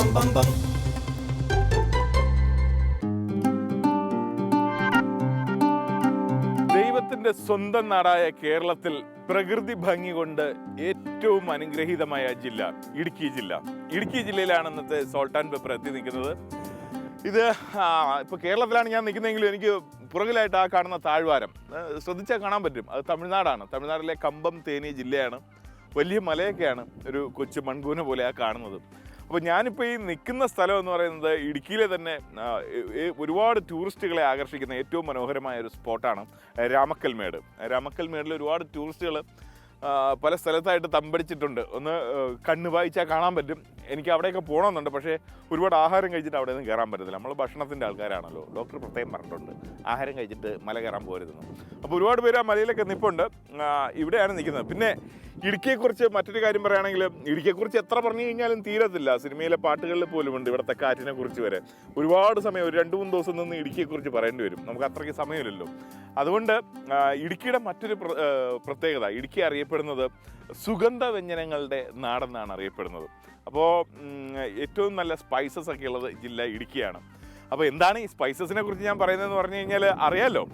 bum bum bum. ദൈവത്തിന്റെ സ്വന്തം നാടായ കേരളത്തിൽ പ്രകൃതി ഭംഗി കൊണ്ട് ഏറ്റവും അനുഗ്രഹീതമായ ജില്ല ഇടുക്കി ജില്ല. ഇടുക്കി ജില്ലയിലാണ് ഇന്നത്തെ സോൾട്ട് ആൻഡ് പെപ്പർ എത്തി നിൽക്കുന്നത്. ഇത് ഇപ്പോൾ കേരളത്തിലാണ് ഞാൻ നിൽക്കുന്നതെങ്കിലും എനിക്ക് പുറകിലായിട്ട് ആ കാണുന്ന താഴ്വാരം ശ്രദ്ധിച്ചാൽ കാണാൻ പറ്റും. അത് തമിഴ്നാടാണ്. തമിഴ്നാട്ടിലെ കമ്പം തേനി ജില്ലയാണ്. വലിയ മലയൊക്കെയാണ് ഒരു കൊച്ചു മൺകൂന പോലെയാണ് കാണുന്നത്. അപ്പോൾ ഞാനിപ്പോൾ ഈ നിൽക്കുന്ന സ്ഥലം എന്ന് പറയുന്നത് ഇടുക്കിയിലെ തന്നെ ഒരുപാട് ടൂറിസ്റ്റുകളെ ആകർഷിക്കുന്ന ഏറ്റവും മനോഹരമായ ഒരു സ്പോട്ടാണ് രാമക്കൽമേട്. രാമക്കൽമേടിൽ ഒരുപാട് ടൂറിസ്റ്റുകൾ പല സ്ഥലത്തായിട്ട് തമ്പടിച്ചിട്ടുണ്ട്. ഒന്ന് കണ്ണ് വായിച്ചാൽ കാണാൻ പറ്റും. എനിക്ക് അവിടെയൊക്കെ പോകണമെന്നുണ്ട്, പക്ഷേ ഒരുപാട് ആഹാരം കഴിച്ചിട്ട് അവിടെ നിന്ന് കയറാൻ പറ്റത്തില്ല. നമ്മൾ ഭക്ഷണത്തിൻ്റെ ആൾക്കാരാണല്ലോ. ഡോക്ടർ പ്രത്യേകം പറഞ്ഞിട്ടുണ്ട് ആഹാരം കഴിച്ചിട്ട് മല കയറാൻ പോരുതെന്ന്. അപ്പോൾ ഒരുപാട് പേര് ആ മലയിലൊക്കെ നിൽപ്പുണ്ട്. ഇവിടെയാണ് നിൽക്കുന്നത്. പിന്നെ ഇടുക്കിയെക്കുറിച്ച് മറ്റൊരു കാര്യം പറയുകയാണെങ്കിൽ ഇടുക്കിയെക്കുറിച്ച് എത്ര പറഞ്ഞു കഴിഞ്ഞാലും തീരത്തില്ല. സിനിമയിലെ പാട്ടുകളിൽ പോലും ഉണ്ട് ഇവിടുത്തെ കാറ്റിനെ കുറിച്ച് വരെ. ഒരുപാട് സമയം, ഒരു 2-3 ദിവസം നിന്ന് ഇടുക്കിയെക്കുറിച്ച് പറയേണ്ടി വരും. നമുക്ക് അത്രയ്ക്ക് സമയമില്ലല്ലോ. അതുകൊണ്ട് ഇടുക്കിയുടെ മറ്റൊരു പ്രത്യേകത, ഇടുക്കി അറിയപ്പെടുന്നത് സുഗന്ധവ്യഞ്ജനങ്ങളുടെ നാടെന്നാണ് അറിയപ്പെടുന്നത്. അപ്പോൾ ഏറ്റവും നല്ല സ്പൈസസ് ഒക്കെ ഉള്ളത് ജില്ല ഇടുക്കിയാണ്. അപ്പോൾ എന്താണ് ഈ സ്പൈസസിനെ കുറിച്ച് ഞാൻ പറയുന്നതെന്ന് പറഞ്ഞു കഴിഞ്ഞാൽ അറിയാമല്ലോ,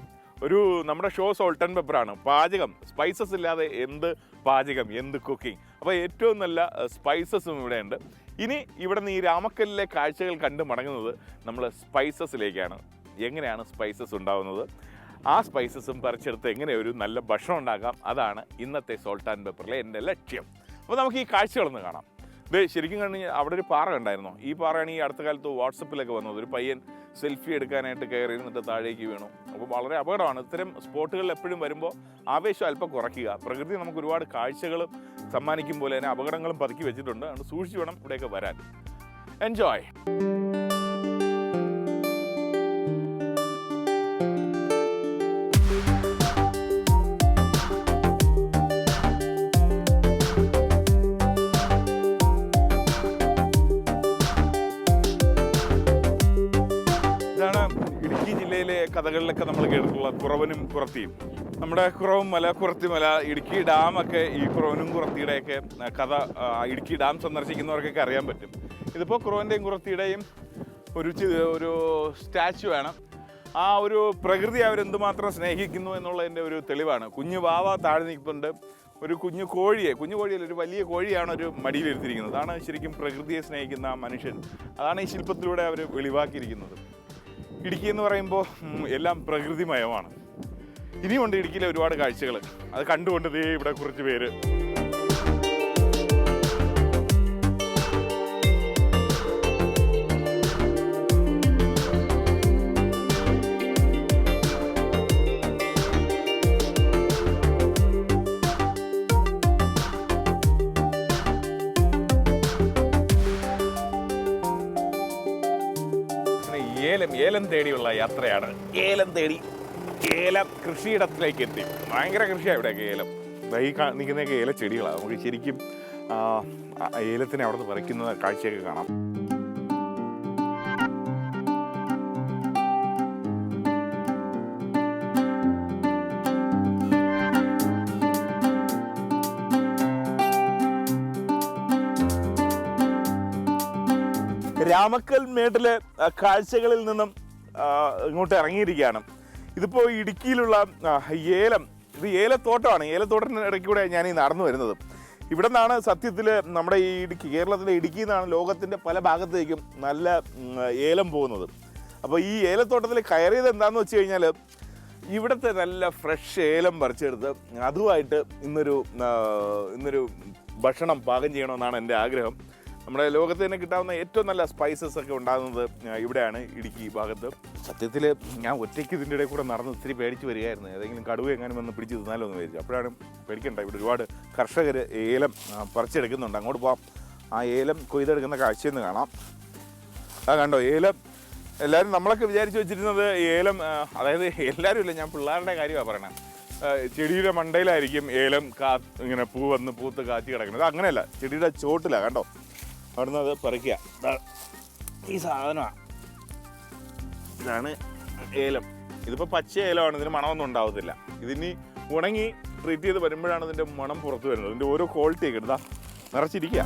നമ്മുടെ ഷോ സോൾട്ട് ആൻഡ് പെപ്പറാണ്. പാചകം, സ്പൈസസ് ഇല്ലാതെ എന്ത് പാചകം, എന്ത് കുക്കിംഗ്. അപ്പോൾ ഏറ്റവും നല്ല സ്പൈസസും ഇവിടെയുണ്ട്. ഇനി ഇവിടെ നിന്ന് ഈ രാമക്കല്ലിലെ കാഴ്ചകൾ കണ്ട് മടങ്ങുന്നത് നമ്മൾ സ്പൈസസിലേക്കാണ്. എങ്ങനെയാണ് സ്പൈസസ് ഉണ്ടാകുന്നത്, ആ സ്പൈസസും പറിച്ചെടുത്ത് എങ്ങനെ ഒരു നല്ല ഭക്ഷണം ഉണ്ടാക്കാം, അതാണ് ഇന്നത്തെ സോൾട്ട് ആൻഡ് പെപ്പറിലെ എൻ്റെ ലക്ഷ്യം. അപ്പോൾ നമുക്ക് ഈ കാഴ്ചകളൊന്ന് കാണാം. ഇത് ശരിക്കും കഴിഞ്ഞാൽ അവിടെ ഒരു പാറ ഉണ്ടായിരുന്നു. ഈ പാറയാണ് ഈ അടുത്ത കാലത്ത് വാട്സപ്പിലൊക്കെ വന്നത്. ഒരു പയ്യൻ സെൽഫി എടുക്കാനായിട്ട് കയറി ഇരുന്നിട്ട് താഴേക്ക് വീണു. അപ്പോൾ വളരെ അപകടമാണ്. ഇത്തരം സ്പോട്ടുകളിൽ എപ്പോഴും വരുമ്പോൾ ആവേശം അല്പം കുറയ്ക്കുക. പ്രകൃതി നമുക്ക് ഒരുപാട് കാഴ്ചകൾ സമ്മാനിക്കും പോലെ തന്നെ അപകടങ്ങളും പതുക്കി വെച്ചിട്ടുണ്ട്. അതുകൊണ്ട് സൂക്ഷിച്ച് വേണം ഇവിടെയൊക്കെ വരാൻ. എൻജോയ്. ഇടുക്കി ജില്ലയിലെ കഥകളിലൊക്കെ നമ്മൾ കേട്ടിട്ടുള്ള കുറവനും കുറത്തിയും. നമ്മുടെ കുറവും മല, കുറത്തിമല, ഇടുക്കി ഡാമൊക്കെ ഈ കുറവനും കുറത്തിയുടെയൊക്കെ കഥ ഇടുക്കി ഡാം സന്ദർശിക്കുന്നവർക്കൊക്കെ അറിയാൻ പറ്റും. ഇതിപ്പോൾ കുറവൻ്റെയും കുറത്തിയുടെയും ഒരു സ്റ്റാച്ചു ആണ്. ആ ഒരു പ്രകൃതി അവരെന്തുമാത്രം സ്നേഹിക്കുന്നു എന്നുള്ളതിൻ്റെ ഒരു തെളിവാണ്. കുഞ്ഞു വാവ താഴെ നിൽക്കുന്നുണ്ട്. ഒരു കുഞ്ഞു കോഴിയിൽ ഒരു വലിയ കോഴിയാണ് ഒരു മടിയിലിരുത്തിയിരിക്കുന്നത്. അതാണ് ശരിക്കും പ്രകൃതിയെ സ്നേഹിക്കുന്ന മനുഷ്യൻ. അതാണ് ഈ ശില്പത്തിലൂടെ അവർ വെളിവാക്കിയിരിക്കുന്നത്. ഇടുക്കി എന്ന് പറയുമ്പോൾ എല്ലാം പ്രകൃതിമയമാണ്. ഇനിയുണ്ട് ഇടുക്കിയിലെ ഒരുപാട് കാഴ്ചകൾ. അത് കണ്ടുകൊണ്ട് ദേ ഇവിടെ കുറച്ച് പേര് ഏലം തേടിയുള്ള യാത്രയാണ്. ഏലം കൃഷിയിടത്തിലേക്ക് എത്തി. ഭയങ്കര കൃഷിയാണ് ഇവിടെയൊക്കെ ഏലം. ഈ നിൽക്കുന്നതൊക്കെ ഏല ചെടികളാണ്. നമുക്ക് ശരിക്കും ഏലത്തിനെ അവിടെ നിന്ന് പറിക്കുന്ന കാഴ്ചയൊക്കെ കാണാം. രാമക്കൽമേട്ടിലെ കാഴ്ചകളിൽ നിന്നും ഇങ്ങോട്ട് ഇറങ്ങിയിരിക്കുകയാണ്. ഇതിപ്പോൾ ഇടുക്കിയിലുള്ള ഏലം, ഇത് ഏലത്തോട്ടമാണ്. ഏലത്തോട്ടത്തിന് ഇടയ്ക്കൂടെ ഞാൻ ഈ നടന്നു വരുന്നത്. ഇവിടെ നിന്നാണ് സത്യത്തിൽ നമ്മുടെ ഈ കേരളത്തിലെ ഇടുക്കിയിൽ നിന്നാണ് ലോകത്തിൻ്റെ പല ഭാഗത്തേക്കും നല്ല ഏലം പോകുന്നത്. അപ്പോൾ ഈ ഏലത്തോട്ടത്തിൽ കയറിയത് എന്താണെന്ന് വെച്ച് കഴിഞ്ഞാൽ ഇവിടുത്തെ നല്ല ഫ്രഷ് ഏലം പറിച്ചെടുത്ത് അതുമായിട്ട് ഇന്നൊരു ഭക്ഷണം പാകം ചെയ്യണമെന്നാണ് എൻ്റെ ആഗ്രഹം. നമ്മുടെ ലോകത്ത് തന്നെ കിട്ടാവുന്ന ഏറ്റവും നല്ല സ്പൈസസ് ഒക്കെ ഉണ്ടാകുന്നത് ഇവിടെയാണ്, ഇടുക്കി ഭാഗത്ത്. സത്യത്തിൽ ഞാൻ ഒറ്റയ്ക്ക് ഇതിൻ്റെ ഇടയിൽ കൂടെ നടന്ന് ഒത്തിരി പേടിച്ച് വരികയായിരുന്നു. ഏതെങ്കിലും കടുവ എങ്ങാനും വന്ന് പിടിച്ച് തിന്നാലോ എന്ന് വിചാരിച്ചു. അപ്പോഴാണ് പേടിക്കണ്ട, ഇവിടെ ഒരുപാട് കർഷകർ ഏലം പറിച്ചെടുക്കുന്നുണ്ട്. അങ്ങോട്ട് പോകാം. ആ ഏലം കൊയ്തെടുക്കുന്ന കാഴ്ചയെന്ന് കാണാം. കണ്ടോ ഏലം. എല്ലാവരും നമ്മളൊക്കെ വിചാരിച്ച് വെച്ചിരുന്നത് ഏലം, അതായത് എല്ലാവരും ഇല്ല, ഞാൻ പിള്ളേരുടെ കാര്യമാണ് പറയണത്. ചെടിയുടെ മണ്ടയിലായിരിക്കും ഏലം ഇങ്ങനെ പൂത്ത് കാച്ചി കിടക്കുന്നത്. അങ്ങനെയല്ല, ചെടിയുടെ ചോട്ടിലാണ്. കണ്ടോ, അവിടുന്ന് അത് പറിക്കുക. ഈ സാധനമാണ്, ഇതാണ് ഏലം. ഇതിപ്പോൾ പച്ച ഏലമാണ്, ഇതിന് മണമൊന്നും ഉണ്ടാവത്തില്ല. ഇതിനി ഉണങ്ങി ട്രീറ്റ് ചെയ്ത് വരുമ്പോഴാണ് ഇതിൻ്റെ മണം പുറത്ത് വരുന്നത്. ഇതിൻ്റെ ഓരോ ക്വാളിറ്റിയൊക്കെ എടുത്താൽ നിറച്ചിരിക്കുക.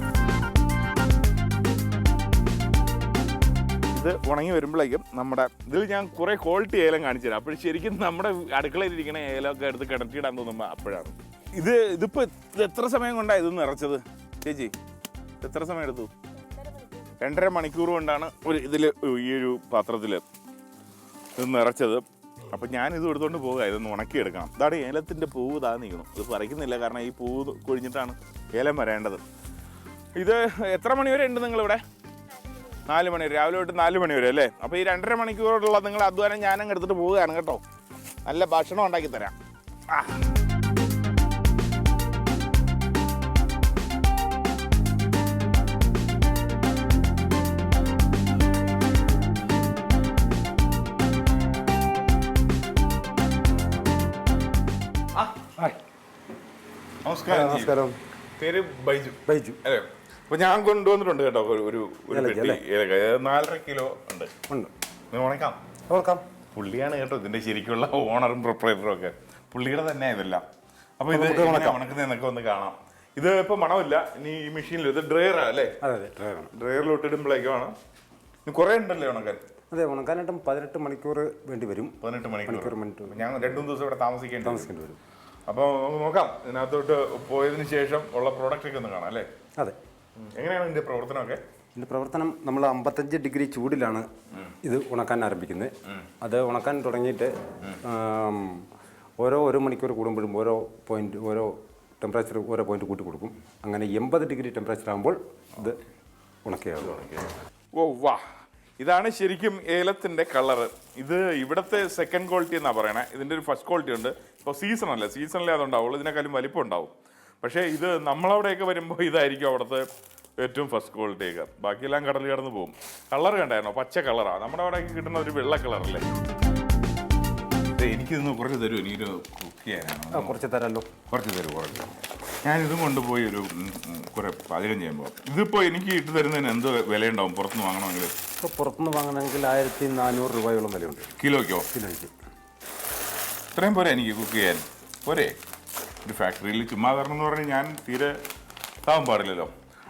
ഇത് ഉണങ്ങി വരുമ്പോഴേക്കും നമ്മുടെ ഇതിൽ ഞാൻ കുറേ ക്വാളിറ്റി ഏലം കാണിച്ചു തരാം. അപ്പോൾ ശരിക്കും നമ്മുടെ അടുക്കളയിലിരിക്കണ ഏലമൊക്കെ എടുത്ത് കിണറ്റിടാൻ തോന്നുമ്പോൾ അപ്പോഴാണ് ഇതിപ്പോൾ എത്ര സമയം കൊണ്ടാണ് ഇത് നിറച്ചത് ചേച്ചി? എത്ര സമയം എടുത്തു? 2.5 മണിക്കൂർ കൊണ്ടാണ് ഇതിൽ ഈ ഒരു പാത്രത്തിൽ ഇത് നിറച്ചത്. അപ്പം ഞാനിത് എടുത്തുകൊണ്ട് പോകുക, ഇതൊന്ന് ഉണക്കിയെടുക്കണം. ഇതാണ് ഏലത്തിൻ്റെ പൂവ് നിൽക്കണം. ഇത് പറിക്കുന്നില്ല, കാരണം ഈ പൂവ് കൊഴിഞ്ഞിട്ടാണ് ഏലം വരേണ്ടത്. ഇത് എത്ര മണി വരെ ഉണ്ട് നിങ്ങളിവിടെ? 4 മണി വരെ, രാവിലെ തൊട്ട് 4 മണി വരെ അല്ലേ? അപ്പോൾ ഈ 2.5 മണിക്കൂറുള്ള നിങ്ങളുടെ അധ്വാനം ഞാനങ്ങ് എടുത്തിട്ട് പോവുകയാണ് കേട്ടോ. നല്ല ഭക്ഷണം ഉണ്ടാക്കി തരാം. നമസ്കാരം. നമസ്കാരം. പേര് ബൈജു. ബൈജു അല്ലേ? അപ്പോൾ ഞാൻ കൊണ്ടുവന്നിട്ടുണ്ട് കേട്ടോ ഒരു പെട്ടി ഏലക്ക. 4.5 കിലോ ഉണ്ട്. ഉണക്കാം. ഉണക്കാം. പുള്ളിയാണ് കേട്ടോ ഇതിന്റെ ശരിക്കുള്ള ഓണറും പ്രൊപ്പറേറ്ററും ഒക്കെ. പുള്ളിയുടെ തന്നെ ഇതെല്ലാം. അപ്പോൾ ഇത് ഉണക്കുന്നതൊക്കെ ഒന്ന് കാണാം. ഇത് ഇപ്പോൾ മണമില്ല. ഇനി ഈ മെഷീനിൽ ഇത് ഡ്രയറാണ് അല്ലേ? ഡ്രയറിലോട്ട് ഇടുമ്പോഴേക്കുമാണ്. ഇനി കുറേ ഉണ്ടല്ലേ ഉണക്കാൻ? അതെ, ഉണക്കാനായിട്ടും 18 മണിക്കൂർ വേണ്ടി വരും. 18 മണിക്കൂർ. ഞാൻ 2-3 ദിവസം ഇവിടെ താമസിക്കേണ്ടി വരും. അപ്പോൾ നമുക്ക് നോക്കാം. ഇതിനകത്തോട്ട് പോയതിന് ശേഷം ഉള്ള പ്രോഡക്റ്റ് ഒക്കെ ഒന്ന് കാണാം അല്ലേ? അതെ. എങ്ങനെയാണ് ഇതിന്റെ പ്രവർത്തനമൊക്കെ? ഇതിന്റെ പ്രവർത്തനം നമ്മൾ 55 ഡിഗ്രി ചൂടിലാണ് ഇത് ഉണക്കാൻ ആരംഭിക്കുന്നത്. അത് ഉണക്കാൻ തുടങ്ങിയിട്ട് ഓരോ 1 മണിക്കൂർ കൂടുമ്പോഴും ഓരോ ടെമ്പറേച്ചർ ഓരോ പോയിന്റ് കൂട്ടി കൊടുക്കും. അങ്ങനെ 80 ഡിഗ്രി ടെമ്പറേച്ചർ ആകുമ്പോൾ ഇത് ഉണക്കിയാകും. ഓ വാ, ഇതാണ് ശരിക്കും ഏലത്തിൻ്റെ കളറ്. ഇത് ഇവിടുത്തെ സെക്കൻഡ് ക്വാളിറ്റി എന്നാണ് പറയണേ. ഇതിൻ്റെ ഒരു ഫസ്റ്റ് ക്വാളിറ്റി ഉണ്ട്. ഇപ്പോൾ സീസണല്ലേ അതുണ്ടാവുള്ളൂ. ഇതിനേക്കാളും വലിപ്പമുണ്ടാവും. പക്ഷേ ഇത് നമ്മളവിടെയൊക്കെ വരുമ്പോൾ ഇതായിരിക്കും അവിടുത്തെ ഏറ്റവും ഫസ്റ്റ് ക്വാളിറ്റിയൊക്കെ. ബാക്കിയെല്ലാം കടൽ കടന്ന് പോകും. കളർ കണ്ടായിരുന്നോ? പച്ച കളറാണ്. നമ്മുടെ അവിടെയൊക്കെ കിട്ടുന്ന ഒരു വെള്ള കളറല്ലേ? എനിക്കിതൊന്ന് കുറച്ച് തരുമോ? എനിക്കൊരു കുക്ക് ചെയ്യാനാണ്. കുറച്ച് തരാമല്ലോ. കുറച്ച് ഞാനിതും കൊണ്ടുപോയി കുറെ പാചകം ചെയ്യുമ്പോൾ. ഇതിപ്പോൾ എനിക്ക് ഇട്ട് തരുന്നതിന് എന്ത് വിലയുണ്ടാവും പുറത്തുനിന്ന് വാങ്ങണമെങ്കിൽ? ഇപ്പോൾ പുറത്തുനിന്ന് വാങ്ങണമെങ്കിൽ 1400 രൂപയോളം വിലയുണ്ട്. കിലോയ്ക്കോ? കിലോയ്ക്ക്. ഇത്രയും പോരെ എനിക്ക് കുക്ക് ചെയ്യാൻ? പോരെ? ഒരു ഫാക്ടറിയിൽ ചുമ്മാ തരണം എന്ന് പറഞ്ഞാൽ ഞാൻ തീരെ താവാൻ പാടില്ലല്ലോ.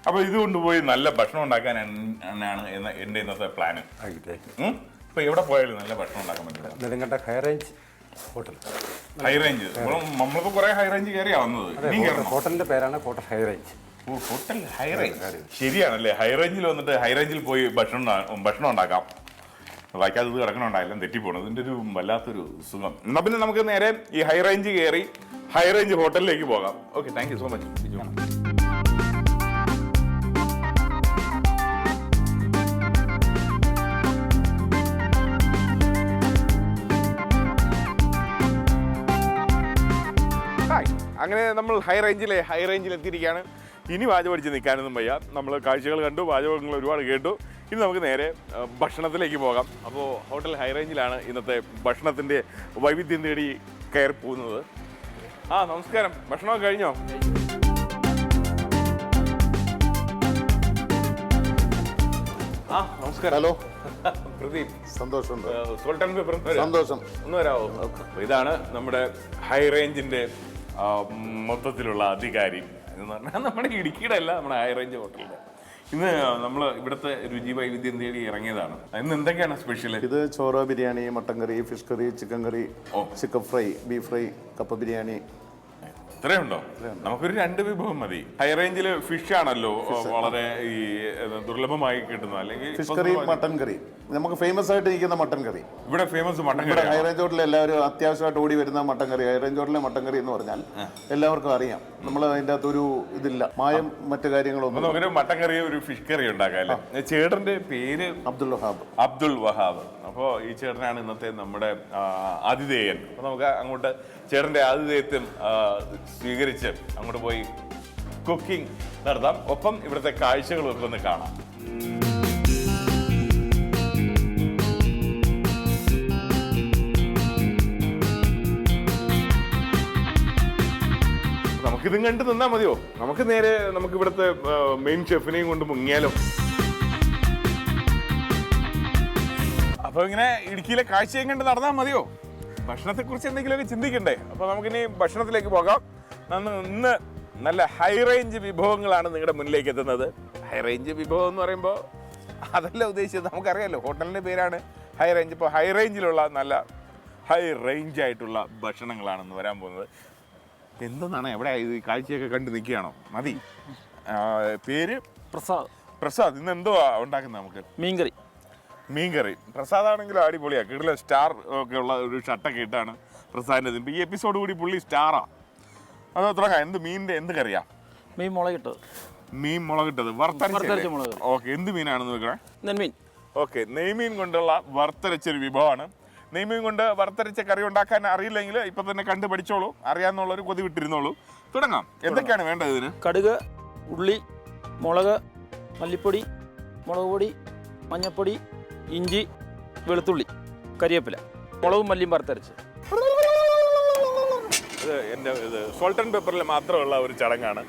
അപ്പോൾ ഇത് കൊണ്ടുപോയി നല്ല ഭക്ഷണം ഉണ്ടാക്കാനാണ് എൻ്റെ ഇന്നത്തെ പ്ലാന്. ഇപ്പോൾ എവിടെ പോയാലും നല്ല ഭക്ഷണം ഉണ്ടാക്കാൻ പറ്റില്ല. Nedumkandam high range hotel. High range നമ്മളിപ്പോൾ കുറേ ഹൈ റേഞ്ച് കയറിയാ വന്നത്. ഹോട്ടലിന്റെ പേരാണ് hotel high range. Hotel high range. ശരിയാണല്ലേ? ഹൈ റേഞ്ചിൽ വന്നിട്ട് ഹൈ റേഞ്ചിൽ പോയി ഭക്ഷണം ഉണ്ടാക്കാം. വായിക്കാതെ ഇത് കിടക്കണുണ്ടായാലും തെറ്റിപ്പോണം. ഇതിൻ്റെ ഒരു വല്ലാത്തൊരു സുഖം. എന്നാൽ പിന്നെ നമുക്ക് നേരെ ഈ ഹൈ റേഞ്ച് കയറി ഹൈ റേഞ്ച് ഹോട്ടലിലേക്ക് പോകാം. Okay, thank you so much. അങ്ങനെ നമ്മൾ ഹൈ റേഞ്ചിൽ എത്തിയിരിക്കുകയാണ്. ഇനി വാചകം പഠിച്ച് നിൽക്കാനൊന്നും വയ്യ. നമ്മൾ കാഴ്ചകൾ കണ്ടു, വാചകങ്ങൾ ഒരുപാട് കേട്ടു. ഇനി നമുക്ക് നേരെ ഭക്ഷണത്തിലേക്ക് പോകാം. അപ്പോൾ ഹോട്ടൽ ഹൈ റേഞ്ചിലാണ് ഇന്നത്തെ ഭക്ഷണത്തിൻ്റെ വൈവിധ്യം തേടി കയറി പോകുന്നത്. നമസ്കാരം. ഭക്ഷണമൊക്കെ കഴിഞ്ഞോ? നമസ്കാരം. ഹലോ പ്രദീപ്. സന്തോഷം. സോൾട്ടൻ പേപ്പർ സന്തോഷം. ഒന്ന് വരാമോ? ഇതാണ് നമ്മുടെ ഹൈ റേഞ്ചിൻ്റെ മൊത്തത്തിലുള്ള അധികാരി എന്ന് പറഞ്ഞാൽ നമ്മുടെ ഇടുക്കിയുടെ അല്ല, നമ്മുടെ ഹൈ റേഞ്ച് ഹോട്ടലിൻ്റെ. ഇന്ന് നമ്മൾ ഇവിടുത്തെ രുചി വൈവിധ്യം തേടി ഇറങ്ങിയതാണ്. ഇന്ന് എന്തൊക്കെയാണ് സ്പെഷ്യൽ? ഇത് ചോറ്, ബിരിയാണി, മട്ടൻ കറി, ഫിഷ് കറി, ചിക്കൻ കറി, ചിക്കൻ ഫ്രൈ, ബീഫ് ഫ്രൈ, കപ്പ ബിരിയാണി. ഇത്രയുണ്ടോ? നമുക്കൊരു 2 വിഭവം മതി. ഹൈ റേഞ്ചിൽ ഫിഷ് ആണല്ലോ വളരെ ഈ ദുർലഭമായി കിട്ടുന്നത്. അല്ലെങ്കിൽ ഫിഷ് കറി, മട്ടൻ കറി നമുക്ക് ഫേമസ് ആയിട്ട് ഇരിക്കുന്ന മട്ടൻ കറി. ഇവിടെ ഫേമസ് മട്ടൻ കറി. ഹൈ റേഞ്ച് ഹോട്ടലിൽ എല്ലാവരും അത്യാവശ്യമായിട്ട് ഓടി വരുന്ന മട്ടൻ കറി. ഹൈ റേഞ്ച് ഹോട്ടലിലെ മട്ടൻ കറി എന്ന് പറഞ്ഞാൽ എല്ലാവർക്കും അറിയാം. നമ്മൾ അതിൻ്റെ അകത്തൊരു ഇതില്ല, മായം മറ്റു കാര്യങ്ങളൊന്നും. നമുക്കൊരു മട്ടൻ കറി, ഒരു ഫിഷ് കറി ഉണ്ടാക്കാം. ചേട്ടന്റെ പേര് അബ്ദുൾ വഹാബ്. അപ്പോൾ ഈ ചേട്ടനാണ് ഇന്നത്തെ നമ്മുടെ ആതിഥേയൻ. അപ്പോൾ നമുക്ക് അങ്ങോട്ട് ചേട്ടന്റെ ആതിഥേയത്വം സ്വീകരിച്ച് അങ്ങോട്ട് പോയി കുക്കിംഗ് നടത്താം. ഒപ്പം ഇവിടുത്തെ കാഴ്ചകളൊക്കെ ഒന്ന് കാണാം. നമുക്കിതും കണ്ട് നിന്നാൽ മതിയോ? നമുക്ക് ഇവിടുത്തെ മെയിൻ ഷെഫിനെയും കൊണ്ട് മുങ്ങിയാലോ? അപ്പോൾ ഇങ്ങനെ ഇടുക്കിയിലെ കാഴ്ചയും കണ്ട് നടന്നാൽ മതിയോ? ഭക്ഷണത്തെക്കുറിച്ച് എന്തെങ്കിലുമൊക്കെ ചിന്തിക്കണ്ടേ? അപ്പോൾ നമുക്കിനി ഭക്ഷണത്തിലേക്ക് പോകാം. ഇന്ന് നല്ല ഹൈ റേഞ്ച് വിഭവങ്ങളാണ് നിങ്ങളുടെ മുന്നിലേക്ക് എത്തുന്നത്. ഹൈ റേഞ്ച് വിഭവം എന്ന് പറയുമ്പോൾ അതല്ല ഉദ്ദേശിച്ചത്. നമുക്കറിയാമല്ലോ ഹോട്ടലിൻ്റെ പേരാണ് ഹൈ റേഞ്ച്. ഇപ്പോൾ ഹൈ റേഞ്ചിലുള്ള നല്ല ഹൈ റേഞ്ച് ആയിട്ടുള്ള ഭക്ഷണങ്ങളാണെന്ന് വരാൻ പോകുന്നത്. എന്തെന്നാണ് എവിടെ ഈ കാഴ്ചയൊക്കെ കണ്ട് നിൽക്കുകയാണോ? മതി. പേര് പ്രസാദ്. ഇന്ന് എന്തോ ഉണ്ടാക്കുന്നത് നമുക്ക്? മീൻകറി. പ്രസാദാണെങ്കിലും അടിപൊളിയാണ്. കിടില സ്റ്റാർ ഒക്കെ ഉള്ള ഒരു ഷർട്ടൊക്കെ ഇട്ടാണ് പ്രസാദിൻ്റെ. ഇപ്പോൾ ഈ എപ്പിസോഡ് കൂടി പുള്ളി സ്റ്റാറാണ്. അത് തുടങ്ങാം. എന്ത് മീനിൻ്റെ എന്ത് കറിയാ? മീൻ മുളകിട്ടത്. വറുത്തരച്ച മുളക്. ഓക്കെ, എന്ത് മീനാണെന്ന് നോക്കണേ? നെയ്മീൻ. ഓക്കെ, നെയ്മീൻ കൊണ്ടുള്ള വറുത്തരച്ചൊരു വിഭവമാണ്. നെയ്മീൻ കൊണ്ട് വറുത്തരച്ച കറി ഉണ്ടാക്കാൻ അറിയില്ലെങ്കിൽ ഇപ്പം തന്നെ കണ്ടു പഠിച്ചോളൂ. അറിയാമെന്നുള്ളൊരു കൊതി വിട്ടിരുന്നോളൂ. തുടങ്ങാം. എന്തൊക്കെയാണ് വേണ്ടത് ഇതിന്? കടുക്, ഉള്ളി, മുളക്, മല്ലിപ്പൊടി, മുളക് പൊടി, മഞ്ഞൾപ്പൊടി, ഇഞ്ചി, വെളുത്തുള്ളി, കരിവേപ്പില, മുളകും മല്ലിയും വറുത്തരച്ച്. ഇത് സോൾട്ട് ആൻഡ് പെപ്പറിൽ മാത്രമുള്ള ഒരു ചടങ്ങാണ്.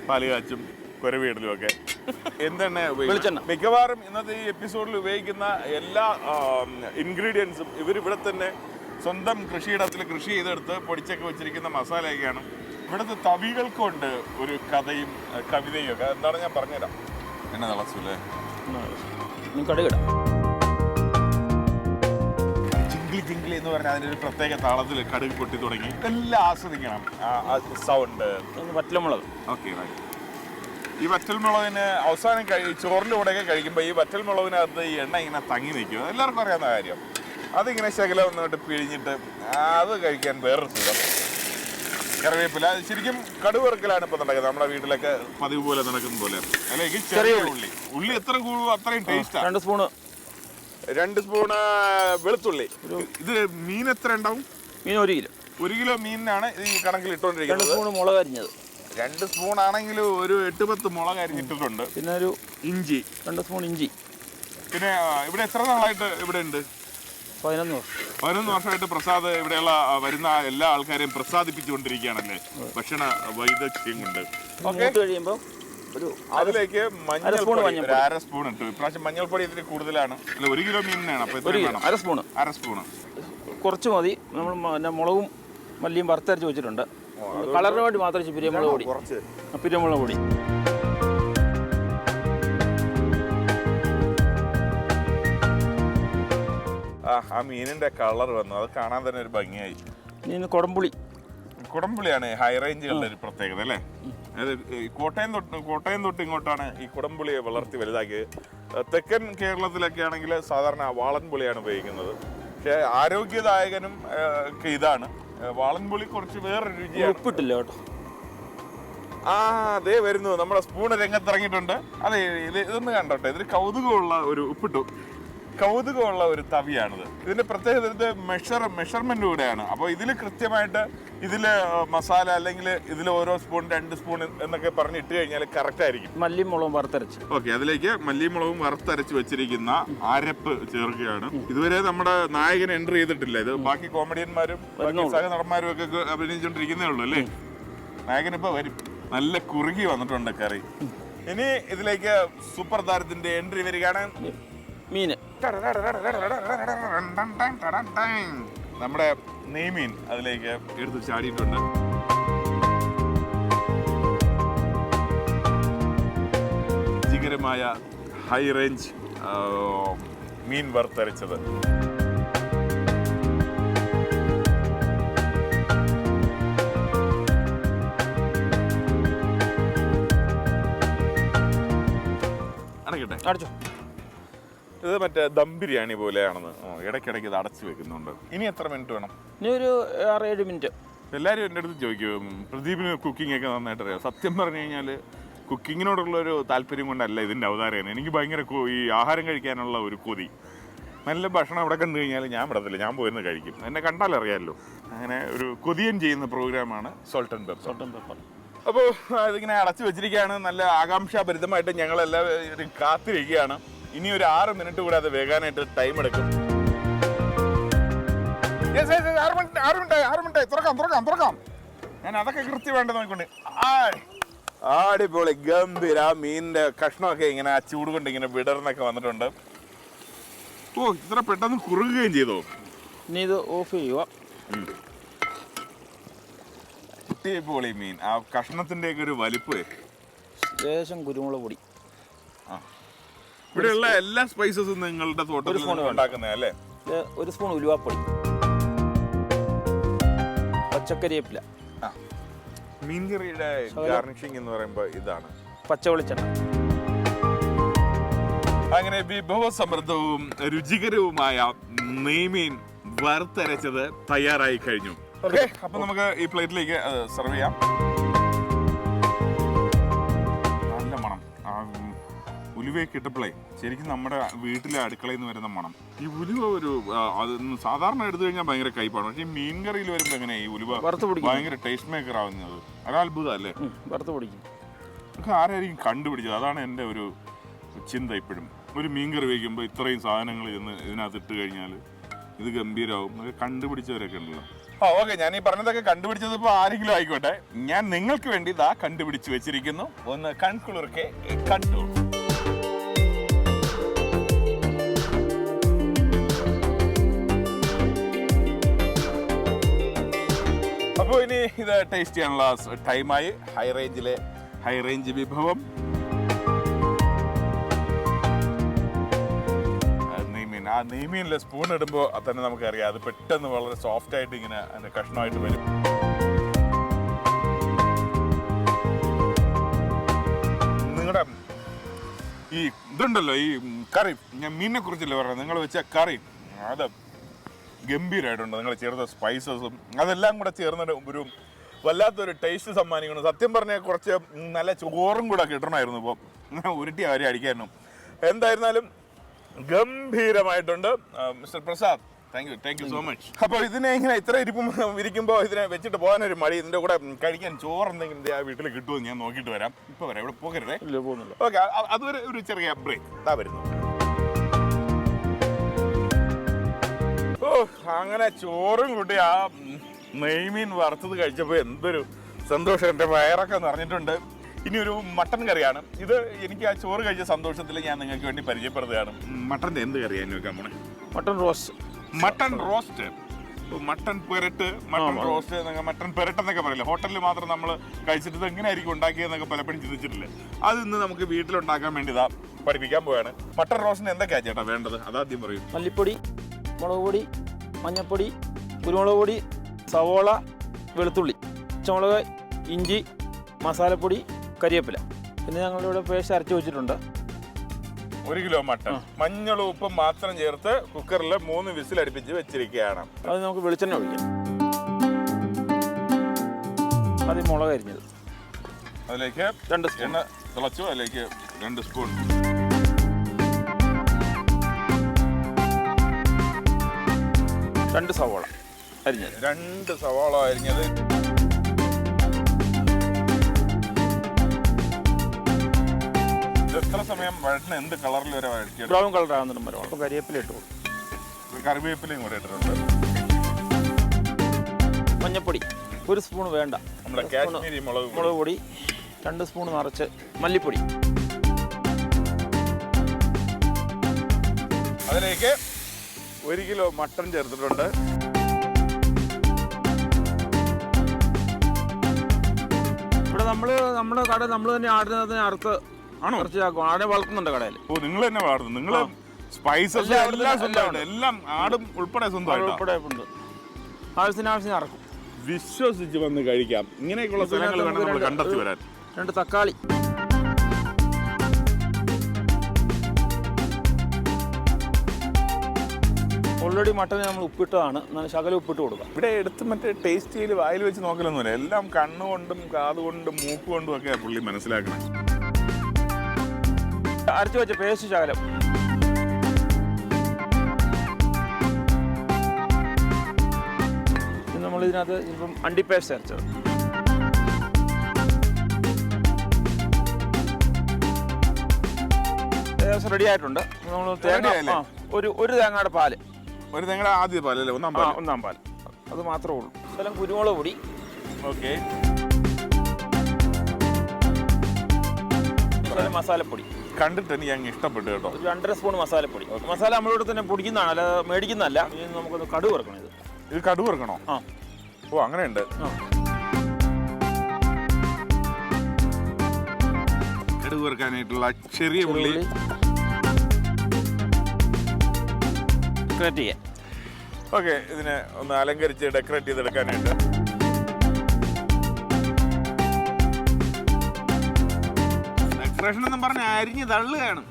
പാല് കാച്ചും കുരവിടലും ഒക്കെ. എന്താണ് മിക്കവാറും ഇന്നത്തെ ഈ എപ്പിസോഡിൽ ഉപയോഗിക്കുന്ന എല്ലാ ഇൻഗ്രീഡിയൻസും ഇവരിവിടെ തന്നെ സ്വന്തം കൃഷിയിടത്തിൽ കൃഷി ചെയ്തെടുത്ത് പൊടിച്ചൊക്കെ വെച്ചിരിക്കുന്ന മസാലയൊക്കെയാണ്. ഇവിടുത്തെ തവികൾക്കുണ്ട് ഒരു കഥയും കവിതയും ഒക്കെ. എന്താണ് ഞാൻ പറഞ്ഞുതരാം. എന്നെ തിളച്ചൂല്ലേ? കടുകിടാം. ജിംഗ്ലി എന്ന് പറഞ്ഞാൽ അതിൻ്റെ ഒരു പ്രത്യേക താളത്തിൽ കടുക് പൊട്ടി തുടങ്ങി. എല്ലാം ആസ്വദിക്കണം. സൗണ്ട്. വറ്റൽമുളക്. ഓക്കെ. ഈ വറ്റൽമുളകിന് അവസാനം ചോറിൻ്റെ കൂടെയൊക്കെ കഴിക്കുമ്പോൾ ഈ വറ്റൽമുളകിനകത്ത് ഈ എണ്ണ ഇങ്ങനെ തങ്ങി നിൽക്കും. എല്ലാവർക്കും അറിയാവുന്ന കാര്യം. അതിങ്ങനെ ശകലം ഒന്നിട്ട് പിഴിഞ്ഞിട്ട് അത് കഴിക്കാൻ വേറൊരു സുഖം. കറിവേപ്പില. ശരിക്കും കടുക് വറുക്കലാണ് ഇപ്പോൾ നടക്കുന്നത്. നമ്മുടെ വീട്ടിലൊക്കെ പതിവ് പോലെ നടക്കുന്ന പോലെ. അല്ലെങ്കിൽ ചെറിയ ഉള്ളി എത്ര കൂടും അത്രയും ടേസ്റ്റാണ്. 2 സ്പൂണ് വെളുത്തുള്ളി. ഇത് മീൻ എത്ര ഉണ്ടാവും? മീൻ 1 കിലോ. 1 കിലോ മീനിനാണ് ഈ കണക്കിൽ ഇട്ടുകൊണ്ടിരിക്കുന്നത്. 2 സ്പൂൺ മുളക് അരിഞ്ഞത്. 2 സ്പൂൺ ആണെങ്കിലും ഒരു 8-10 മുളക് അരിഞ്ഞിട്ടിട്ടുണ്ട്. പിന്നെ ഒരു ഇഞ്ചി. 2 സ്പൂൺ ഇഞ്ചി. പിന്നെ ഇവിടെ എത്ര നാളായിട്ട് ഇവിടെ ഉണ്ട്? 11 വർഷം. 11 വർഷമായിട്ട് പ്രസാദ് ഇവിടെയുള്ള വരുന്ന എല്ലാ ആൾക്കാരെയും പ്രസാദിപ്പിച്ചുകൊണ്ടിരിക്കുകയാണല്ലേ ഭക്ഷണ വൈദഗ്ധ്യം കൊണ്ട്. കഴിയുമ്പോൾ അതിലേക്ക് മഞ്ഞൾപ്പൊടി 1/2 സ്പൂൺ ഇട്ടു. ഇപ്രാവശ്യം മഞ്ഞൾപ്പൊടി ഇതിന് കൂടുതലാണ്. അല്ല, 1 കിലോ മീനിനാണ്. അപ്പോൾ എത്ര വേണം? 1/2 സ്പൂണ്. കുറച്ച് മതി. നമ്മൾ മുളകും മല്ലിയും വറുത്തരച്ച് വെച്ചിട്ടുണ്ട്. കളറിന് വേണ്ടി മാത്രം പിരിയമുളക് പൊടി. പിരിയമുളക് പൊടി. ആ മീനിന്റെ കളർ വന്നു. അത് കാണാൻ തന്നെ ഒരു ഭംഗിയായി. ഇനി കുടംപുളിയാണ് ഹൈ റേഞ്ചുകളുടെ ഒരു പ്രത്യേകത അല്ലേ? അതായത് കോട്ടയം തൊട്ട് ഇങ്ങോട്ടാണ് ഈ കുടംപുളിയെ വളർത്തി വലുതാക്കിയത്. തെക്കൻ കേരളത്തിലൊക്കെ ആണെങ്കിൽ സാധാരണ വാളൻപുളിയാണ് ഉപയോഗിക്കുന്നത്. പക്ഷേ ആരോഗ്യദായകനും ഒക്കെ ഇതാണ്. വാളൻപുളി കുറച്ച് വേറൊരു രുചിയാണ്. ഉപ്പിട്ടില്ല കേട്ടോ. അതേ വരുന്നു. നമ്മുടെ സ്പൂണ് രംഗത്തിറങ്ങിയിട്ടുണ്ട്. അതെ, ഇതൊന്ന് കണ്ടോട്ടെ. ഇതിന് കൗതുകമുള്ള ഒരു തവിയാണിത്. ഇതിന്റെ പ്രത്യേകത ഇത് മെഷർമെന്റ് കൂടെയാണ്. അപ്പോൾ ഇതിൽ കൃത്യമായിട്ട് ഇതിൽ മസാല അല്ലെങ്കിൽ ഇതിൽ ഓരോ സ്പൂൺ 2 സ്പൂൺ എന്നൊക്കെ പറഞ്ഞ് ഇട്ട് കഴിഞ്ഞാൽ കറക്റ്റ് ആയിരിക്കും. മല്ലിയും മുളകും വറുത്തരച്ച്. ഓക്കെ, അതിലേക്ക് മല്ലിയും മുളകും വറുത്തരച്ച് വെച്ചിരിക്കുന്ന അരപ്പ് ചേർക്കുകയാണ്. ഇതുവരെ നമ്മുടെ നായകൻ എൻട്രി ചെയ്തിട്ടില്ല. ഇത് ബാക്കി കോമഡിയന്മാരും സഹനടന്മാരും ഒക്കെ അഭിനയിച്ചുകൊണ്ടിരിക്കുന്നേ ഉള്ളൂ അല്ലേ? നായകൻ ഇപ്പൊ വരും. നല്ല കുറുകി വന്നിട്ടുണ്ട് കറി. ഇനി ഇതിലേക്ക് സൂപ്പർ താരത്തിന്റെ എൻട്രി വരികയാണ്. മീന്. നമ്മുടെ നെയ്മീൻ അതിലേക്ക് എടുത്ത് ചാടിയിട്ടുണ്ട്. രുചികരമായ ഹൈ റേഞ്ച് മീൻ വറുത്തരച്ചത്. അടച്ചോ. ഇത് മറ്റേ ദം ബിരിയാണി പോലെയാണെന്ന് ഇടയ്ക്കിടയ്ക്ക് ഇത് അടച്ചു വെക്കുന്നുണ്ട്. ഇനി എത്ര മിനിറ്റ് വേണം? ഇനി ഒരു 6-7 മിനിറ്റ്. എല്ലാവരും എൻ്റെ അടുത്ത് ചോദിക്കും, പ്രദീപിന് കുക്കിംഗ് ഒക്കെ നന്നായിട്ട് അറിയാം. സത്യം പറഞ്ഞു കഴിഞ്ഞാൽ കുക്കിങ്ങിനോടുള്ളൊരു താല്പര്യം കൊണ്ടല്ല ഇതിൻ്റെ അവതാരമാണ്. എനിക്ക് ഭയങ്കര ഈ ആഹാരം കഴിക്കാനുള്ള ഒരു കൊതി. നല്ല ഭക്ഷണം അവിടെ കണ്ടു കഴിഞ്ഞാൽ ഞാൻ വിടത്തില്ല, ഞാൻ പോയിരുന്ന് കഴിക്കും. എന്നെ കണ്ടാലറിയാമല്ലോ. അങ്ങനെ ഒരു കൊതിയൻ ചെയ്യുന്ന പ്രോഗ്രാമാണ് സോൾട്ട് ആൻഡ് പെപ്പർ. അപ്പോൾ ഇതിങ്ങനെ അടച്ചു വെച്ചിരിക്കുകയാണ്. നല്ല ആകാംക്ഷാഭരിതമായിട്ട് ഞങ്ങളെല്ലാവരും കാത്തിരിക്കുകയാണ്. ഇനി ഒരു 6 മിനിറ്റ് കൂടെ അത് വേകാനായിട്ട് ടൈം എടുക്കും. 6 മിനിറ്റ് തുറക്കാം. ഞാൻ അതൊക്കെ കൃത്യമായിട്ട് നോക്കിക്കൊണ്ട് അടിപൊളി ഗംഭീര. മീനിന്റെ കഷ്ണമൊക്കെ ഇങ്ങനെ ആ ചൂട് കൊണ്ട് ഇങ്ങനെ വിടർന്നൊക്കെ വന്നിട്ടുണ്ട്. ഓ, ഇത്ര പെട്ടെന്ന് കുറുകുകയും ചെയ്തോ? ഇനി ഇത് ഓഫ് ചെയ്യുക. അടിപൊളി മീൻ. ആ കഷ്ണത്തിൻ്റെയൊക്കെ ഒരു വലിപ്പേ. ലേശം കുരുമുളക് പൊടി. ഇവിടെയുള്ള എല്ലാ സ്പൈസസും നിങ്ങളുടെ തോട്ടത്തിൽ ഉണ്ടാക്കുന്നത് അല്ലേ? ഇത് 1 സ്പൂൺ ഉലുവാപ്പൊടി, പച്ചക്കരിവേപ്പില, മീൻകറിയുടെ ഗാർണിഷിംഗ് എന്ന് പറയുമ്പോൾ ഇതാണ് പച്ച വെളിച്ചെണ്ണ. അങ്ങനെ വിഭവസമൃദ്ധവും രുചികരവുമായ നെയ്മീൻ വറുത്തരച്ചത് തയ്യാറായി കഴിഞ്ഞു. ഓക്കെ, അപ്പൊ നമുക്ക് ഈ പ്ലേറ്റിലേക്ക് സെർവ് ചെയ്യാം. നല്ല മണം. ഉലുവയൊക്കെ ഇട്ടപ്പോഴേ ശരിക്കും നമ്മുടെ വീട്ടിലെ അടുക്കളയിൽ നിന്ന് വരുന്ന മണം. ഈ ഉലുവ ഒരു അത് സാധാരണ എടുത്തു കഴിഞ്ഞാൽ ഭയങ്കര കയ്പാണ്, പക്ഷേ ഈ മീൻ കറിയിൽ വരുമ്പോൾ എങ്ങനെയാ ഈ ഉലുവ ഭയങ്കര ടേസ്റ്റ് മേക്കർ ആവുന്നത്? ഒരത്ഭുതം അല്ലേ? വറുത്ത് പൊടിക്കും. നമുക്ക് ആരായിരിക്കും കണ്ടുപിടിച്ചത്? അതാണ് എൻ്റെ ഒരു ചിന്ത ഇപ്പോഴും. ഒരു മീൻ കറി വയ്ക്കുമ്പോൾ ഇത്രയും സാധനങ്ങൾ ഇതിനകത്ത് ഇട്ട് കഴിഞ്ഞാൽ ഇത് ഗംഭീരമാവും. കണ്ടുപിടിച്ചവരൊക്കെ ഉണ്ടല്ലോ. ഓക്കെ, ഞാൻ ഈ പറഞ്ഞതൊക്കെ കണ്ടുപിടിച്ചത് ഇപ്പോൾ ആരെങ്കിലും ആയിക്കോട്ടെ, ഞാൻ നിങ്ങൾക്ക് വേണ്ടി ഇതാ കണ്ടുപിടിച്ച് വെച്ചിരിക്കുന്നു. ഒന്ന് കൺകുളിർക്കെ കണ്ടു. അപ്പോൾ ഇനി ഇത് ടേസ്റ്റ് ചെയ്യാനുള്ള ടൈമായി. ഹൈ റേഞ്ച് വിഭവം നെയ്മീൻ. ആ നെയ്മീനിൽ സ്പൂൺ ഇടുമ്പോൾ തന്നെ നമുക്കറിയാം അത് പെട്ടെന്ന് വളരെ സോഫ്റ്റ് ആയിട്ട് ഇങ്ങനെ അതിൻ്റെ കഷ്ണമായിട്ട് വരും. നിങ്ങളുടെ ഈ ഇതുണ്ടല്ലോ, ഈ കറി, ഞാൻ മീനിനെ കുറിച്ചല്ലേ പറഞ്ഞത്, നിങ്ങൾ വെച്ച കറി അത് ഗംഭീരമായിട്ടുണ്ട്. നിങ്ങൾ ചേർത്ത സ്പൈസസും അതെല്ലാം കൂടെ ചേർന്നിട്ട് ഒരു വല്ലാത്തൊരു ടേസ്റ്റ് സമ്മാനിക്കണം. സത്യം പറഞ്ഞാൽ കുറച്ച് നല്ല ചോറും കൂടെ കിട്ടണമായിരുന്നു. ഇപ്പോൾ ഞാൻ ഉരുട്ടി അവരെ അടിക്കായിരുന്നു. എന്തായിരുന്നാലും ഗംഭീരമായിട്ടുണ്ട്. Mister Prasad, thank you so much. അപ്പോൾ ഇതിനെ ഇങ്ങനെ ഇത്ര ഇരിക്കുമ്പോൾ ഇതിനെ വെച്ചിട്ട് പോകാനൊരു മടി. ഇതിൻ്റെ കൂടെ കഴിക്കാൻ ചോറ് എന്തെങ്കിലും ആ വീട്ടിൽ കിട്ടുമെന്ന് ഞാൻ നോക്കിയിട്ട് വരാം. ഇപ്പോൾ വരാം, ഇവിടെ പോകരുതേ. ഓക്കെ, അതുവരെ ഒരു ചെറിയ ബ്രേക്ക്. ഇതാ വരുന്നു. ഓ, അങ്ങനെ ചോറും കൂട്ടി ആ നെയ്മീൻ വറുത്തത് കഴിച്ചപ്പോൾ എന്തൊരു സന്തോഷം. എൻ്റെ വയറൊക്കെ നിറഞ്ഞിട്ടുണ്ട്. ഇനി ഒരു മട്ടൻ കറിയാണ് ഇത്. എനിക്ക് ആ ചോറ് കഴിച്ച സന്തോഷത്തിൽ ഞാൻ നിങ്ങൾക്ക് വേണ്ടി പരിചയപ്പെടുത്തുകയാണ്. മട്ടൻ്റെ എന്ത് കറിയാണ് വെക്കാൻ പോണേ? Mutton roast. Mutton roast, mutton പെരട്ട്, മട്ടൺ റോസ്റ്റ്, മട്ടൺ പെരട്ട് എന്നൊക്കെ പറയില്ല. ഹോട്ടലിൽ മാത്രം നമ്മൾ കഴിച്ചിട്ട് ഇത് എങ്ങനെയായിരിക്കും ഉണ്ടാക്കിയതെന്നൊക്കെ പലപ്പോഴും ചിന്തിച്ചിട്ടില്ലേ? അത് ഇന്ന് നമുക്ക് വീട്ടിലുണ്ടാക്കാൻ വേണ്ടി ഇതാ പഠിപ്പിക്കാൻ പോവുകയാണ്. മട്ടൺ റോസ്റ്റിന് എന്തൊക്കെയാണ് ചേട്ടാ വേണ്ടത്? അതാദ്യം പറയും. മല്ലിപ്പൊടി, മുളക് പൊടി, മഞ്ഞൾപ്പൊടി, കുരുമുളക് പൊടി, സവോള, വെളുത്തുള്ളി, പച്ചമുളക്, ഇഞ്ചി, മസാലപ്പൊടി, കരിവേപ്പില. പിന്നെ ഞങ്ങളുടെ ഇവിടെ പേസ്റ്റ് അരച്ച് വെച്ചിട്ടുണ്ട്. 1 കിലോ മട്ടൺ മഞ്ഞളും ഉപ്പും മാത്രം ചേർത്ത് കുക്കറിൽ 3 വിസിൽ അടുപ്പിച്ച് വെച്ചിരിക്കുകയാണ്. അത് നമുക്ക് വെളിച്ചെണ്ണ ഒഴിക്കാം. ആദ്യം മുളക് അരിഞ്ഞത്, അതിലേക്ക് 2 സ്പൂൺ എണ്ണ തിളച്ചു. അതിലേക്ക് 2 സ്പൂൺ സവോള അരിഞ്ഞത്, 2 സവാള അരിഞ്ഞത്, എത്ര സമയം വഴറ്റിന് എന്ത് കളറിൽ വരെ വഴറ്റിയത്? ബ്രൗൺ കളർ ആകുന്നിടം വരെ. അപ്പോൾ കരിവേപ്പില ഇട്ട് കൊടുക്കും. കറിവേപ്പിലയും കൂടെ ഇട്ടിട്ടുണ്ട്. മഞ്ഞൾപ്പൊടി 1 സ്പൂൺ വേണ്ട. നമ്മുടെ കാശ്മീരി മുളക് പൊടി 2 സ്പൂൺ നിറച്ച്. മല്ലിപ്പൊടി. അതിലേക്ക് 1 കിലോ മട്ടൺ ചേർത്തിട്ടുണ്ട്. ഇവിടെ നമ്മുടെ കട നമ്മൾ തന്നെ ആടിനെ അറുത്ത് കുറച്ചാക്കും. ആടെ വളർത്തുന്നുണ്ട് കടയിൽ. ഓ, നിങ്ങൾ തന്നെ വളർത്തുന്നു? നിങ്ങൾ സ്പൈസസ് എല്ലാം ആടും ഉൾപ്പെടെ സ്വന്തമായിട്ട് ആവശ്യത്തിന് ഇറക്കും. വിശ്വസിച്ച് വന്ന് കഴിക്കാം. ഇങ്ങനെയൊക്കെയുള്ള സ്ഥലങ്ങൾ വേണം നമ്മൾ കണ്ടെത്തി വരാൻ. 2 തക്കാളി. ഓൾറെഡി മട്ടനെ നമ്മൾ ഉപ്പിട്ടതാണ്. ശകലം ഉപ്പിട്ട് കൊടുക്കാം. ഇവിടെ എടുത്ത് മറ്റേ ടേസ്റ്റ് ചെയ്ത് വായിൽ വെച്ച് നോക്കലൊന്നുമില്ല. എല്ലാം കണ്ണുകൊണ്ടും കാതുകൊണ്ടും മൂക്ക് കൊണ്ടും ഒക്കെ പുള്ളി മനസ്സിലാക്കണം. അരച്ചു വെച്ച പേസ്റ്റ് ശകലം. നമ്മൾ ഇതിനകത്ത് ഇപ്പം അണ്ടി പേസ്റ്റ് അരച്ചത്. ഏകദേശം റെഡി ആയിട്ടുണ്ട്. നമ്മൾ തേങ്ങ ഒരു തേങ്ങയുടെ പാല്. ഒരു തേങ്ങയുടെ ആദ്യ പാലല്ലേ? ഒന്നാം പാൽ. അത് മാത്രമേ ഉള്ളൂ. ശകലം കുരുമുളക് പൊടി. ഓക്കെ. മസാലപ്പൊടി കണ്ടിട്ട് എനിക്ക് അങ്ങ് ഇഷ്ടപ്പെട്ടു കേട്ടോ. 2.5 സ്പൂൺ മസാലപ്പൊടി. മസാല നമ്മളിവിടെ തന്നെ പൊടിക്കുന്നതാണ്, അല്ല മേടിക്കുന്നതല്ല. നമുക്കൊന്ന് കടുക് വറക്കണം. ഇത് കടുക് വറക്കണോ? ഓ, അങ്ങനെയുണ്ട്. കടുക് വറുക്കാനായിട്ടുള്ള ചെറിയ ഉള്ളി, ഡെക്കറേറ്റ് ചെയ്യാൻ. ഓക്കെ, ഇതിനെ ഒന്ന് അലങ്കരിച്ച് ഡെക്കറേറ്റ് ചെയ്തെടുക്കാനായിട്ട്. ഡെക്കറേഷൻ എന്നും പറഞ്ഞ അരിഞ്ഞ് തള്ളുകയാണ്.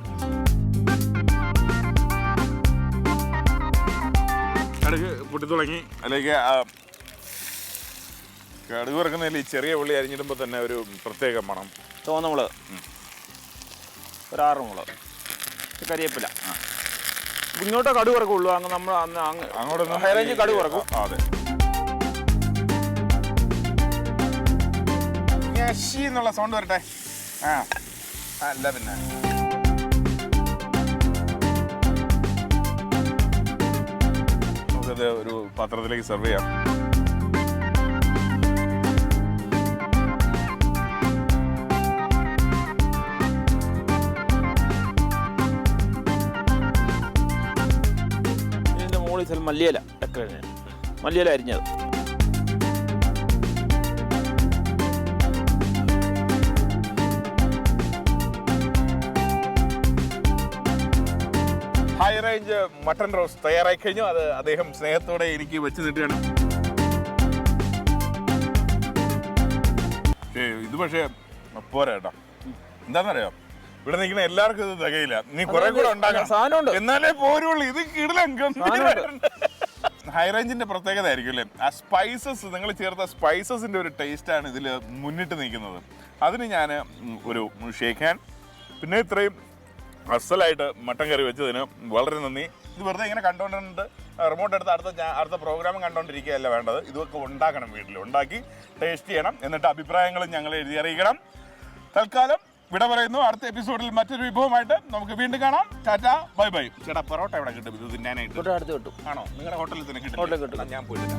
കടുക് പൊട്ടി തുടങ്ങി. അതിലേക്ക് കടുക് വറുക്കുന്നതിൽ ഈ ചെറിയ ഉള്ളി അരിഞ്ഞിടുമ്പോൾ തന്നെ ഒരു പ്രത്യേക മണം. ചുവന്ന മുളക്, ഒരു 6 മുളക്, കരിയേപ്പില. ഇങ്ങോട്ടേ കടുക് വറക്കുള്ളൂ. അങ്ങ് നമ്മൾ അങ്ങോട്ടൊന്ന് ഹൈ റേഞ്ച് കടുക് വറക്കും. അതെ. ഞശി എന്നുള്ള സൗണ്ട് വരട്ടെ. അല്ല പിന്നെ നമുക്കത് ഒരു പാത്രത്തിലേക്ക് സെർവ് ചെയ്യാം. ഇതിൻ്റെ മുകളിൽ ചില മല്ലിയില ഡെക്കറേറ്റ്, മല്ലിയില അരിഞ്ഞത്. ഹൈ റേഞ്ച് മട്ടൺ റോസ്റ്റ് തയ്യാറായി കഴിഞ്ഞു. അത് അദ്ദേഹം സ്നേഹത്തോടെ എനിക്ക് വെച്ച് നീട്ടുകയാണ്. ഇത് പക്ഷേ പോരാ കേട്ടോ. എന്താണെന്നറിയോ, ഇവിടെ നിൽക്കുന്ന എല്ലാവർക്കും ഇത് തികയില്ല. നീ കുറെ കൂടെ ഉണ്ടാക്കണം, എന്നാലേ പോരുള്ളൂ. ഇത് കിടലം. ഹൈ റേഞ്ചിന്റെ പ്രത്യേകത ആയിരിക്കും അല്ലേ, ആ സ്പൈസസ്, നിങ്ങൾ ചേർത്ത സ്പൈസസിന്റെ ഒരു ടേസ്റ്റാണ് ഇതിൽ മുന്നിട്ട് നിൽക്കുന്നത്. അതിന് ഞാൻ ഒരു ഷേക്ക് ഹാൻഡ്. പിന്നെ ഇത്രയും അസലായിട്ട് മട്ടൻ കറി വെച്ചതിന് വളരെ നന്ദി. ഇത് വെറുതെ ഇങ്ങനെ കണ്ടുകൊണ്ടിരുന്നത് റിമോട്ട് എടുത്ത് അടുത്ത പ്രോഗ്രാം കണ്ടുകൊണ്ടിരിക്കുകയല്ല വേണ്ടത്. ഇതൊക്കെ ഉണ്ടാക്കണം, വീട്ടിൽ ഉണ്ടാക്കി ടേസ്റ്റ് ചെയ്യണം. എന്നിട്ട് അഭിപ്രായങ്ങളും ഞങ്ങൾ എഴുതി അറിയിക്കണം. തൽക്കാലം വിട പറയുന്നു. അടുത്ത എപ്പിസോഡിൽ മറ്റൊരു വിഭവമായിട്ട് നമുക്ക് വീണ്ടും കാണാം. Tata, bye bye. ചേട്ടാ, പൊറോട്ട എവിടെ കിട്ടും ഇത് തിന്നാനായിട്ട്? അടുത്ത് കിട്ടും. ആണോ? നിങ്ങളുടെ ഹോട്ടലിൽ തന്നെ ഹോട്ടലിൽ കിട്ടും? കിട്ടും. ഞാൻ പോയിട്ടില്ല.